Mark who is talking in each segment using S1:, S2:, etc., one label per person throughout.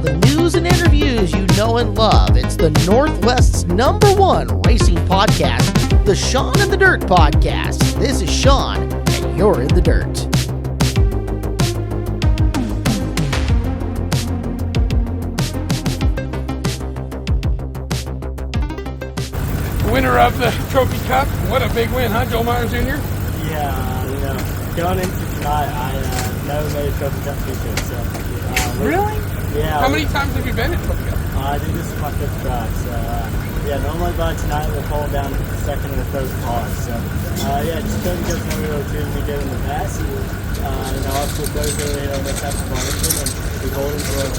S1: the news and interviews you know and love. It's the Northwest's #1 racing podcast, the Sean in the Dirt podcast. This is Sean, and you're in the dirt.
S2: Winner of the Trophy Cup. What a big win, huh, Joel Myers Jr.?
S3: Yeah, going into tonight, I never made a Trophy Cup feature, so...
S2: Really?
S3: Yeah.
S2: How many times have you been at Trophy Cup?
S3: I think this is my 5th try, so... normally by tonight we're pulling down the second or third car, so... just couldn't get some real opportunity to get in the pass, and also those really this type of engine, and the Goldens were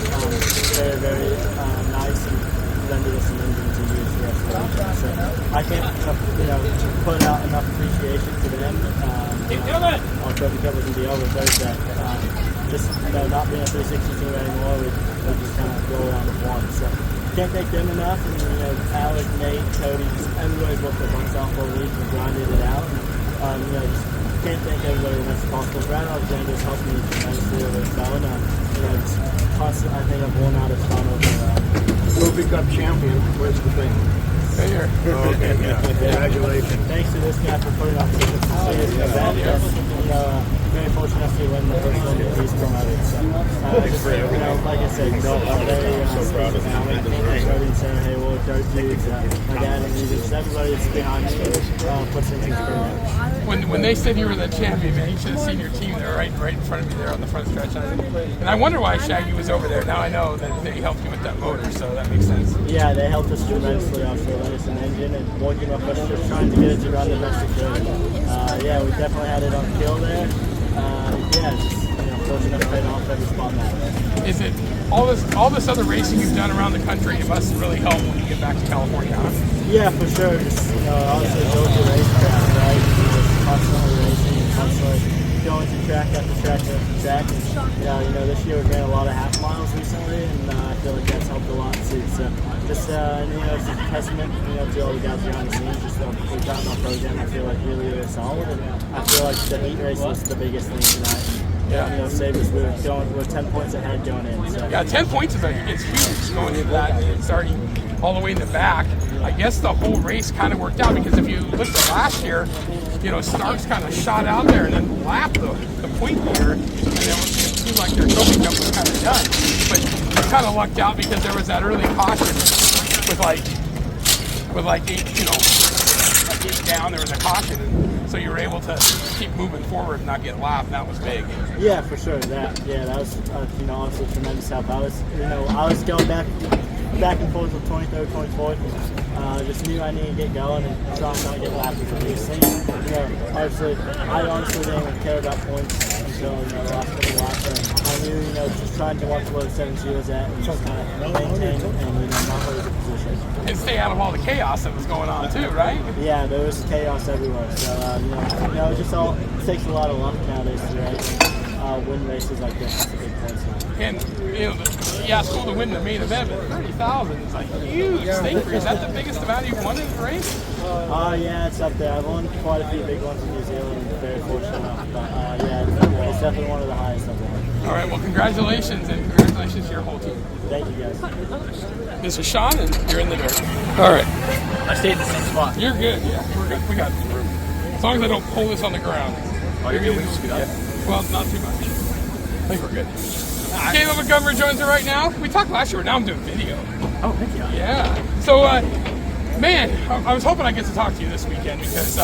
S3: very, very nice and rendered us an engine to use for us. So I can't, put out enough appreciation to them. Our Trophy Cup was going to be over Thursday. Not being a 360 team anymore, we just kind of go around the one. So can't thank them enough. And Alec, Nate, Cody, everybody's worked their butts off for a week and grinded it out. And, just can't thank everybody as much as possible. Brad Alexander has helped me tremendously over the phone. Just constantly, I think I've won out a ton over.
S4: Trophy Cup champion. Where's the thing?
S2: Right here.
S4: Oh, okay, yeah. Congratulations.
S3: Thanks to this guy for putting on such a serious event. Very fortunate to win the first one that he's promoted. So, like I said, I'm very
S4: proud of him.
S3: Cody saying, hey, well, dirt dudes, my dad and just everybody that's behind me puts in his career.
S2: When they said you were the champion, man, you should have seen your team there right in front of me there on the front stretch. And I wonder why Shaggy was over there. Now I know that they helped you with that motor, so that makes sense.
S3: Yeah, they helped us tremendously off the Edison engine, and working up us just trying to get it to run the best it could. We definitely had it on kill there. Fortunate to pay off every spot now.
S2: Is it all this other racing you've done around the country? It must really help when you get back to California, huh?
S3: Yeah, for sure. Just obviously build your racetrack, right? Just constantly racing, constantly going to track after track after track. And this year we ran a lot of half miles recently, and I feel like that's helped a lot too. So just it's a testament to all the guys behind the scenes. Just we've gotten our program, I feel like really, really solid, and I feel like the heat race was the biggest thing tonight. Saved us. We're 10 points ahead going in. So. Yeah,
S2: 10 points it's huge going into that and starting all the way in the back. I guess the whole race kind of worked out because if you look at last year, Starks kind of shot out there and then lapped the point leader, and it seemed like their Trophy Cup was kind of done. But they kind of lucked out because there was that early caution with eight down. There was a caution, and so you were able to keep moving forward and not get lapped. And that was big.
S3: Yeah, for sure. That was obviously tremendous help. I was going back and forth with 23rd, 24th. Just knew I needed to get going and try and not get lapped with the new scene. I honestly didn't even care about points until the last couple of laps. And I knew, just trying to watch where the 7-2 was at and just kind of maintain and not lose the position.
S2: And stay out of all the chaos that was going on too, right?
S3: Yeah, there was chaos everywhere. So it just all takes a lot of luck nowadays to race. Win races like this. It's a big point.
S2: And it's cool to win the main event, but 30,000 is a huge thing for you. Is that the biggest amount you've won in the race?
S3: Yeah, it's up there. I've won quite a few big ones in New Zealand. I'm very fortunate enough. But it's definitely one of the highest I've won.
S2: All right, well, congratulations, and congratulations to your whole team.
S3: Thank you, guys.
S2: This is Sean, and you're in the dirt. All right.
S5: I stayed in the same spot.
S2: You're good, yeah. We're good. We got room. As long as I don't pull this on the ground.
S5: Oh, you're good. We just
S2: yeah. Well, not too much. I think we're good. Caleb Montgomery joins us right now. We talked last year, but now I'm doing video.
S5: Oh, thank you.
S2: Yeah. So, man, I was hoping I get to talk to you this weekend because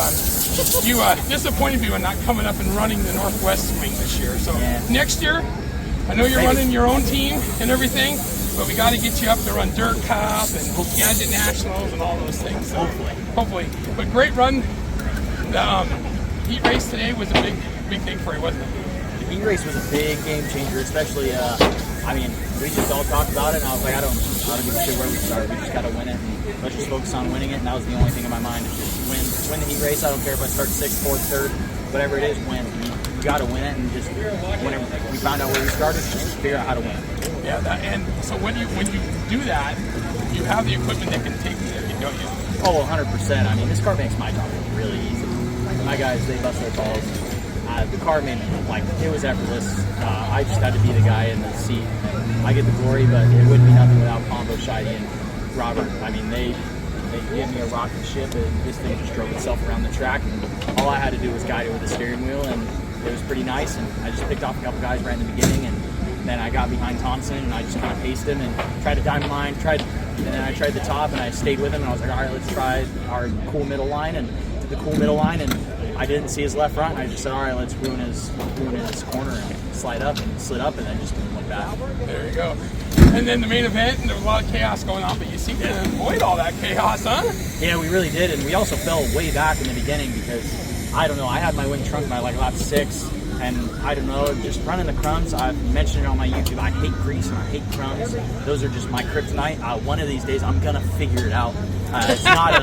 S2: you disappointed me in not coming up and running the Northwest swing this year. So next year, I know you're running your own team and everything, but we got to get you up to run Dirt Cup and Gadget Nationals and all those things. So hopefully. But great run. The heat race today was a big thing for you, wasn't it?
S5: The heat race was a big game changer, especially, we just all talked about it, and I was like, I don't give a shit where we start. We just got to win it. And let's just focus on winning it, and that was the only thing in my mind. Just win the heat race. I don't care if I start 6th, 4th, 3rd, whatever it is, win. You got to win it, and just whenever we found out where we started, just figure out how to win it.
S2: Yeah, and so when you do that, you have the equipment that can take it, don't you?
S5: Oh, 100%. I mean, this car makes my job really easy. My guys, they bust their balls. the car made like it was effortless. I just had to be the guy in the seat. I get the glory, but it wouldn't be nothing without Pombo, Shidey, and Robert. I mean, they gave me a rocket ship, and this thing just drove itself around the track. And all I had to do was guide it with the steering wheel, and it was pretty nice. And I just picked off a couple guys right in the beginning, and then I got behind Thompson, and I just kind of paced him and tried a diamond line, and then I tried the top, and I stayed with him, and I was like, all right, let's try our cool middle line, and did the cool middle line, and I didn't see his left front, and I just said, all right, let's ruin his corner and slide up, and slid up, and then just didn't look back.
S2: There you go. And then the main event, and there was a lot of chaos going on, but you seem to avoid all that chaos, huh?
S5: Yeah, we really did, and we also fell way back in the beginning because, I don't know, I had my wing trunk by like lap 6, and I don't know, just running the crumbs. I've mentioned it on my YouTube. I hate grease and I hate crumbs. Those are just my kryptonite. One of these days, I'm gonna figure it out. It's not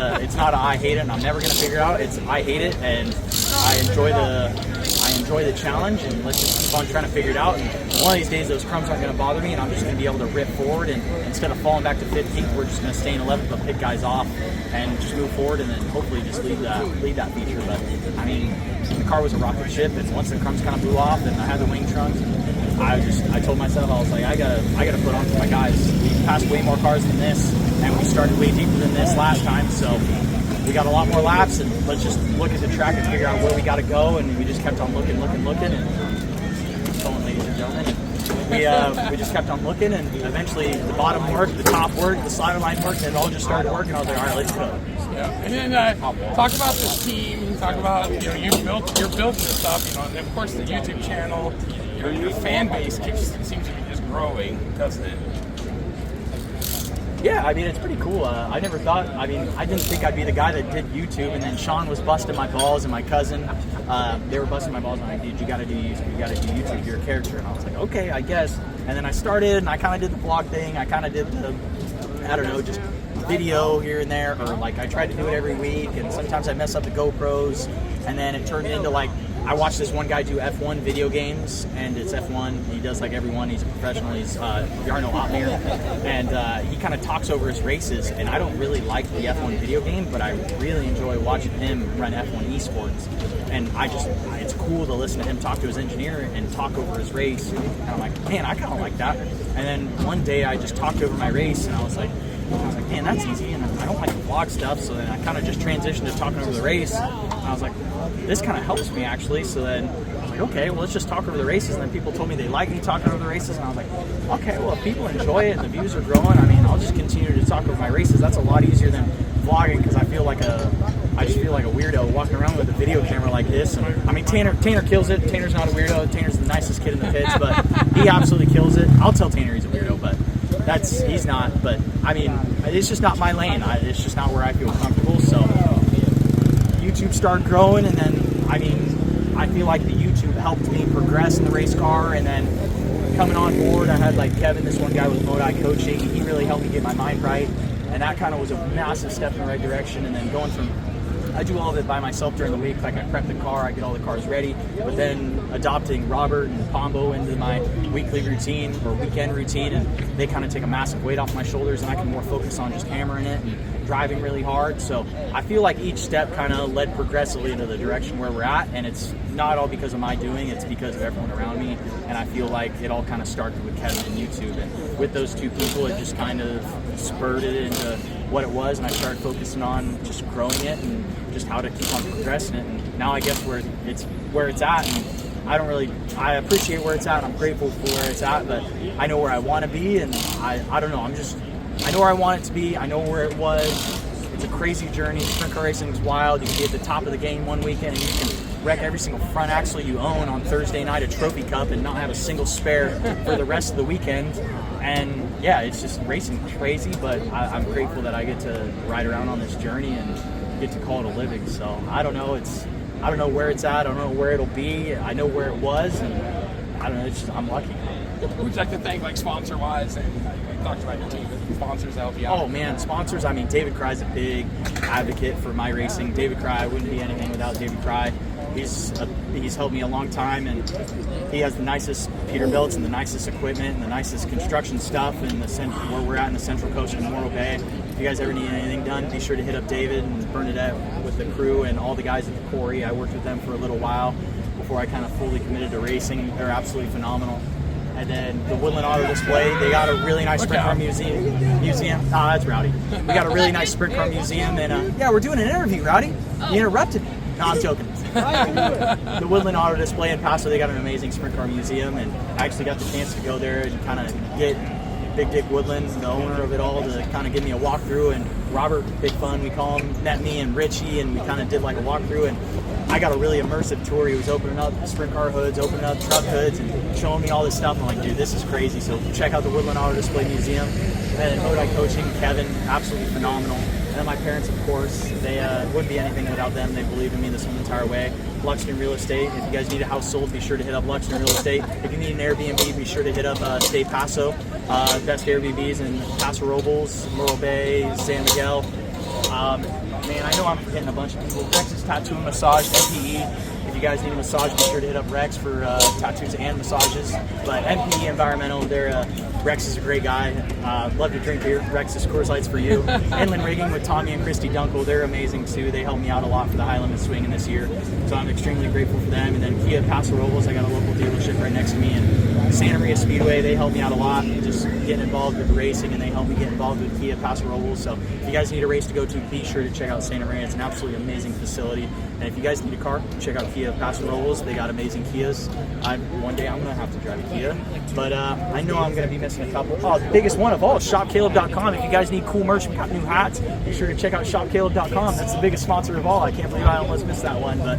S5: a I hate it, and I'm never gonna figure it out. It's I hate it, and I enjoy the challenge, and let's just keep on trying to figure it out. And one of these days, those crumbs aren't gonna bother me, and I'm just gonna be able to rip forward. And instead of falling back to 15th, we're just gonna stay in 11th, but pick guys off and just move forward, and then hopefully just lead that feature. But I mean, the car was a rocket ship, and once the crumbs kind of blew off, and I had the wing trunks, I told myself, I was like, I gotta put on for my guys. We passed way more cars than this, and we started way deeper than this last time, so we got a lot more laps, and let's just look at the track and figure out where we got to go. And we just kept on looking, and ladies and gentlemen, we just kept on looking, and eventually the bottom worked, the top worked, the slider line worked, and it all just started working. I was like, all right, let's go.
S2: Yeah, and then talk about this team. Talk about you're building this up, and of course the YouTube channel. Your fan base seems to be just growing, doesn't it?
S5: Yeah, I mean, it's pretty cool. I never thought, I didn't think I'd be the guy that did YouTube, and then Sean was busting my balls, and my cousin, they were busting my balls, and I'm like, dude, you gotta do YouTube, you're a character. And I was like, okay, I guess. And then I started, and I kind of did the vlog thing, I kind of did the, I don't know, just video here and there, or like I tried to do it every week, and sometimes I mess up the GoPros, and then it turned into like, I watched this one guy do F1 video games, and it's F1. He does like everyone. He's a professional. He's Jarno Opmeer, and he kind of talks over his races. And I don't really like the F1 video game, but I really enjoy watching him run F1 esports. And it's cool to listen to him talk to his engineer and talk over his race. And I'm like, man, I kind of like that. And then one day I just talked over my race, and I was like, man, that's easy, and I don't like the vlog stuff, so then I kind of just transitioned to talking over the race, and I was like, this kind of helps me, actually, so then I was like, okay, well, let's just talk over the races, and then people told me they like me talking over the races, and I was like, okay, well, if people enjoy it and the views are growing, I mean, I'll just continue to talk over my races. That's a lot easier than vlogging, because I just feel like a weirdo walking around with a video camera like this, and I mean, Tanner kills it. Tanner's not a weirdo. Tanner's the nicest kid in the pits, but he absolutely kills it. I'll tell Tanner he's a weirdo, but he's not. But I mean, it's just not my lane. It's just not where I feel comfortable. So YouTube started growing, and then I mean, I feel like the YouTube helped me progress in the race car. And then coming on board, I had like Kevin, this one guy with Modi coaching. He really helped me get my mind right, and that kind of was a massive step in the right direction. And then going from, I do all of it by myself during the week. Like I prep the car, I get all the cars ready. But then adopting Robert and Pombo into my weekly routine or weekend routine, and they kind of take a massive weight off my shoulders, and I can more focus on just hammering it and driving really hard. So I feel like each step kind of led progressively into the direction where we're at, and it's not all because of my doing, it's because of everyone around me. And I feel like it all kind of started with Kevin and YouTube, and with those two people, it just kind of spurred it into what it was, and I started focusing on just growing it and just how to keep on progressing it. And now I guess where it's at, and I appreciate where it's at, and I'm grateful for where it's at, but I know where I want to be, and I don't know, I know where I want it to be, I know where it was. It's a crazy journey. Sprint car racing is wild. You can be at the top of the game one weekend, and you can wreck every single front axle you own on Thursday night at Trophy Cup and not have a single spare for the rest of the weekend. And yeah, it's just racing crazy, but I'm grateful that I get to ride around on this journey and get to call it a living. So I don't know where it's at, I don't know where it'll be, I know where it was, and I don't know, it's just, I'm lucky.
S2: Would you like to thank, like, sponsor-wise, and we talked about your team, but sponsors that help you out?
S5: Oh man, sponsors, I mean, David Cry's a big advocate for my racing. David Cry, I wouldn't be anything without David Cry. He's helped me a long time, and he has the nicest Peterbilts and the nicest equipment and the nicest construction stuff in where we're at in the Central Coast in Morro Bay. If you guys ever need anything done, be sure to hit up David and Bernadette with the crew and all the guys at the quarry. I worked with them for a little while before I kind of fully committed to racing. They're absolutely phenomenal. And then the Woodland Auto Display, they got a really nice sprint car museum. Oh, that's Rowdy. We got a really nice sprint car museum, and yeah, we're doing an interview, Rowdy. You interrupted me. No, I'm joking. The Woodland Auto Display in Paso, they got an amazing sprint car museum, and I actually got the chance to go there and kind of get Big Dick Woodland, the owner of it all, to kind of give me a walkthrough. And Robert, Big Fun, we call him, met me, and Richie, and we kind of did like a walkthrough, and I got a really immersive tour. He was opening up sprint car hoods, opening up truck hoods, and showing me all this stuff. I'm like, dude, this is crazy. So check out the Woodland Auto Display Museum. And then Hodai Coaching, Kevin, absolutely phenomenal. And then my parents, of course, they wouldn't be anything without them. They believed in me this whole entire way. Luxton Real Estate. If you guys need a house sold, be sure to hit up Luxton Real Estate. If you need an Airbnb, be sure to hit up Stay Paso. Best Airbnbs in Paso Robles, Morro Bay, San Miguel. Man, I know I'm forgetting a bunch of people. Rex's Tattoo and Massage, MPE. If you guys need a massage, be sure to hit up Rex for tattoos and massages. But MPE Environmental, Rex is a great guy. Love to drink beer. Rex's Coors Lights for you. Inland Rigging with Tommy and Christy Dunkel, they're amazing too. They helped me out a lot for the High Limit Swinging this year, so I'm extremely grateful for them. And then Kia Paso Robles, I got a local dealership right next to me, and Santa Maria Speedway, they helped me out a lot, just getting involved with the racing, and they helped me get involved with Kia Paso Robles. So if you guys need a race to go to, be sure to check out Santa Maria. It's an absolutely amazing facility. And if you guys need a car, check out Kia Paso Robles. They got amazing Kias. One day I'm going to have to drive a Kia, but I know I'm going to be missing a couple. Oh, the biggest one of all, ShopCaleb.com. If you guys need cool merch, we got new hats, be sure to check out ShopCaleb.com. That's the biggest sponsor of all. I can't believe I almost missed that one, but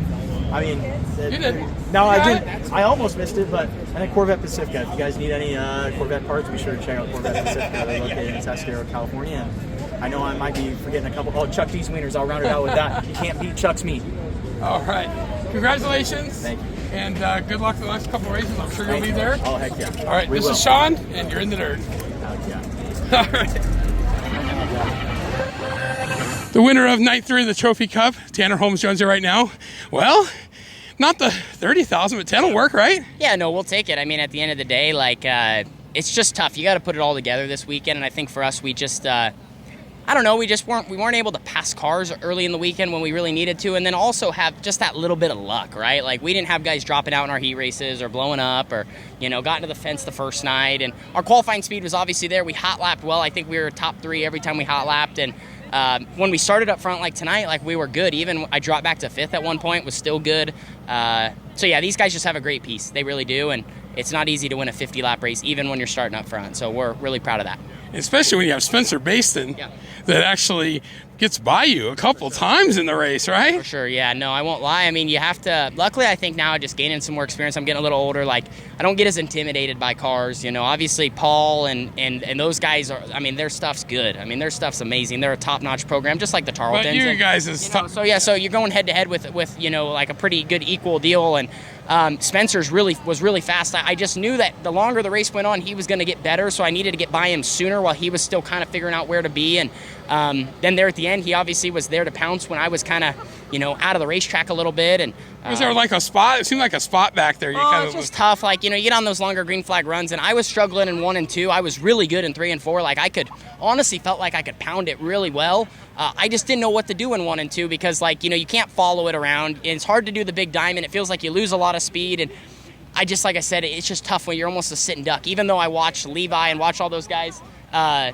S5: I mean,
S2: You didn't.
S5: no, I didn't. I almost missed it, but and then Corvette Pacifica. If you guys need any Corvette parts, be sure to check out Corvette Pacifica. They're located in Tascadero, California. And I know I might be forgetting a couple. Oh, Chuck D's Wieners. I'll round it out with that. You can't beat Chuck's meat.
S2: All right. Congratulations.
S5: Thank you.
S2: And good luck for the next couple races. I'm sure you'll be there.
S5: Oh, heck yeah.
S2: All right.
S5: We
S2: This
S5: will.
S2: is Sean, and you're in the dirt.
S5: Heck yeah.
S2: All right. The winner of Night 3 of the Trophy Cup, Tanner Holmes joins you right now. Well, not the 30,000, but 10 will work, right?
S6: Yeah, no, we'll take it. I mean, at the end of the day, like, it's just tough. You got to put it all together this weekend, and I think for us, we just, I don't know, we weren't able to pass cars early in the weekend when we really needed to, and then also have just that little bit of luck, right? Like, we didn't have guys dropping out in our heat races or blowing up or, got into the fence the first night, and our qualifying speed was obviously there. We hot lapped well. I think we were top 3 every time we hot lapped, and when we started up front like tonight, like we were good. Even I dropped back to 5th at one point, was still good. So yeah, these guys just have a great piece. They really do, and it's not easy to win a 50-lap race even when you're starting up front. So we're really proud of that.
S2: Especially when you have Spencer Baston that actually gets by you a couple times in the race, right?
S6: For sure, yeah. No, I won't lie. I mean, you have to... Luckily, I think now just gaining some more experience. I'm getting a little older. Like, I don't get as intimidated by cars. Obviously, Paul and those guys are... I mean, their stuff's good. I mean, their stuff's amazing. They're a top-notch program, just like the Tarletons.
S2: But you guys is...
S6: So you're going head-to-head with like a pretty good equal deal, and Spencer's was really fast. I just knew that the longer the race went on, he was going to get better, so I needed to get by him sooner while he was still kind of figuring out where to be. And then there at the end, he obviously was there to pounce when I was kind of, out of the racetrack a little bit. And
S2: was there like a spot? It seemed like a spot back there.
S6: It's just tough. Like, you get on those longer green flag runs, and I was struggling in 1 and 2. I was really good in 3 and 4. Like, I could honestly felt like I could pound it really well. I just didn't know what to do in 1 and 2 because, like, you can't follow it around. And it's hard to do the big diamond. It feels like you lose a lot of speed. And I just, like I said, it's just tough when you're almost a sitting duck. Even though I watched Levi and watch all those guys, I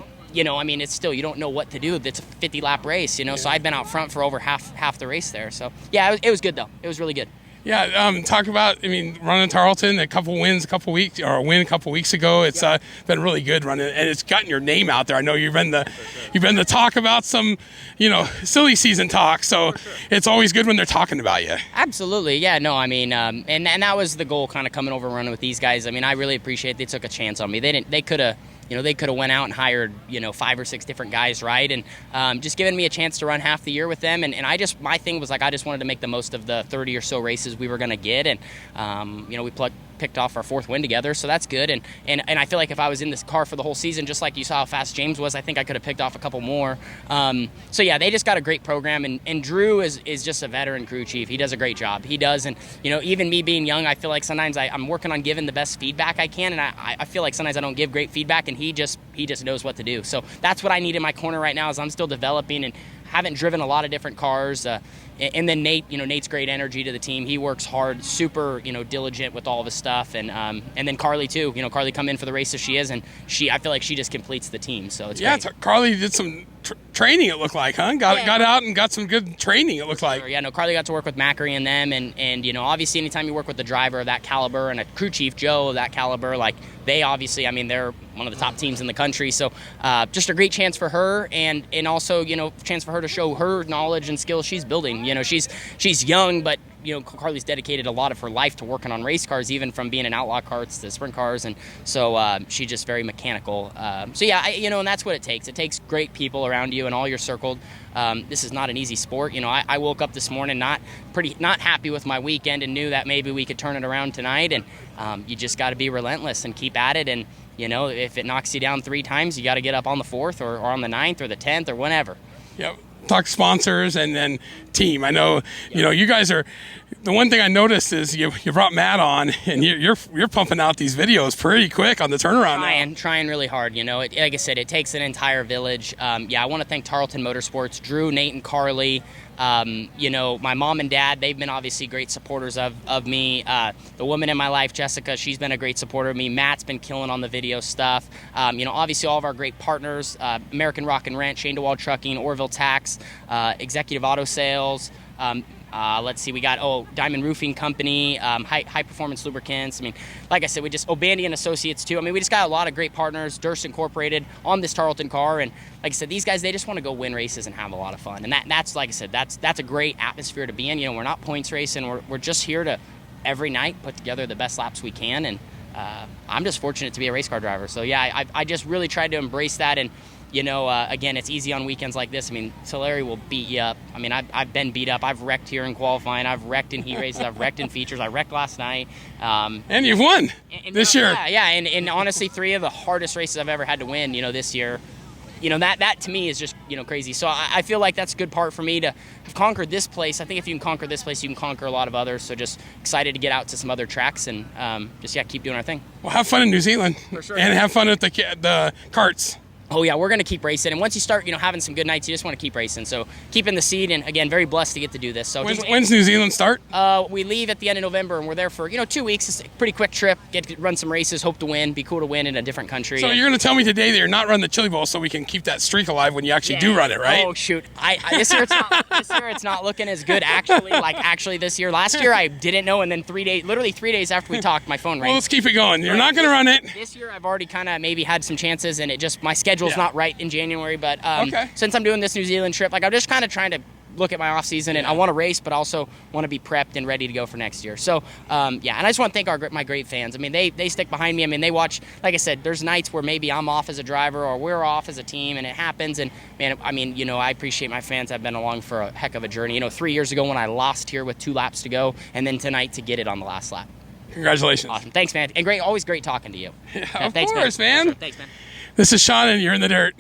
S6: mean, it's still, you don't know what to do. It's a 50-lap race, So I've been out front for over half the race there. So, yeah, it was good, though. It was really good.
S2: Yeah, talk about, running Tarleton, a win a couple weeks ago. It's been really good running, and it's gotten your name out there. I know you've been the talk about some, silly season talk. So it's always good when they're talking about you.
S6: Absolutely, yeah. No, I mean, and that was the goal, kind of coming over and running with these guys. I mean, I really appreciate they took a chance on me. They could have. They could have went out and hired, 5 or 6 different guys, right? And just giving me a chance to run half the year with them. And my thing was, like, I just wanted to make the most of the 30 or so races we were going to get. And, we picked off our 4th win together, so that's good. And I feel like if I was in this car for the whole season, just like you saw how fast James was, I think I could have picked off a couple more. So, yeah, they just got a great program. And Drew is just a veteran crew chief. He does a great job. He does. And, even me being young, I feel like sometimes I'm working on giving the best feedback I can. And I feel like sometimes I don't give great feedback, and he just knows what to do. So that's what I need in my corner right now is I'm still developing. And haven't driven a lot of different cars. And then Nate, Nate's great energy to the team. He works hard, super, diligent with all of his stuff. And then Carly too. Carly come in for the race as she is, and I feel like she just completes the team. So it's great.
S2: Carly did some training, it looked like, huh? Got out and got some good training, it looked like.
S6: Yeah, no, Carly got to work with Macri and them, and obviously anytime you work with the driver of that caliber and a crew chief, Joe, of that caliber, like they obviously, they're one of the top teams in the country. So just a great chance for her, and also, chance for her to show her knowledge and skills she's building. She's young, but Carly's dedicated a lot of her life to working on race cars, even from being in outlaw karts to sprint cars, and so she's just very mechanical. So yeah, and that's what it takes. It takes great people around you, and all you're circled. This is not an easy sport. I woke up this morning not happy with my weekend, and knew that maybe we could turn it around tonight. And you just got to be relentless and keep at it. And if it knocks you down 3 times, you got to get up on the 4th or on the 9th or the 10th or whenever.
S2: Yep. Talk sponsors and then team. I know, you guys are. The one thing I noticed is you brought Matt on, and you're pumping out these videos pretty quick on the turnaround.
S6: Trying really hard. Like I said, it takes an entire village. I want to thank Tarleton Motorsports, Drew, Nate, and Carly. My mom and dad, they've been obviously great supporters of me. The woman in my life, Jessica, she's been a great supporter of me. Matt's been killing on the video stuff. Obviously all of our great partners, American Rock and Rent, Shane DeWald Trucking, Orville Tax, Executive Auto Sales. Let's see, we got Diamond Roofing Company, High Performance Lubricants. Like I said, we just Bandy and Associates too. We just got a lot of great partners. Durst Incorporated on this Tarleton car, and like I said, these guys, they just want to go win races and have a lot of fun. And that's like I said, that's a great atmosphere to be in. We're not points racing. We're just here to every night put together the best laps we can, and I'm just fortunate to be a race car driver. So yeah, I just really tried to embrace that. And again, it's easy on weekends like this. Tulare will beat you up. I've been beat up. I've wrecked here in qualifying. I've wrecked in heat races. I've wrecked in features. I wrecked last night.
S2: And you've won this year.
S6: Yeah. And honestly, 3 of the hardest races I've ever had to win, this year. That to me is just, crazy. So I feel like that's a good part for me to have conquered this place. I think if you can conquer this place, you can conquer a lot of others. So just excited to get out to some other tracks and keep doing our thing.
S2: Well, have fun in New Zealand. For sure. And have fun with the karts.
S6: Oh, yeah, we're going to keep racing. And once you start, having some good nights, you just want to keep racing. So keeping the seed, and again, very blessed to get to do this. So
S2: when's New Zealand start?
S6: We leave at the end of November, and we're there for, 2 weeks. It's a pretty quick trip. Get to run some races, hope to win. Be cool to win in a different country.
S2: So you're going to tell me today that you're not running the Chili Bowl so we can keep that streak alive when you actually do run it, right?
S6: Oh, shoot. This year it's not looking as good, actually, this year. Last year, I didn't know, and then 3 days after we talked, my phone rang.
S2: Well, let's keep it going. You're not going to run it.
S6: This year, I've already kind of maybe had some chances, and my schedule's not right in January, but
S2: okay.
S6: Since I'm doing this New Zealand trip, I'm just kind of trying to look at my off season, and I want to race, but also want to be prepped and ready to go for next year. So, and I just want to thank my great fans. They stick behind me. They watch. Like I said, there's nights where maybe I'm off as a driver or we're off as a team, and it happens. And man, I appreciate my fans. I've been along for a heck of a journey. 3 years ago when I lost here with 2 laps to go, and then tonight to get it on the last lap.
S2: Congratulations.
S6: Awesome. Thanks, man. And always great talking to you.
S2: Yeah, of course, man.
S6: Thanks, man.
S2: This is Sean, and you're in the dirt.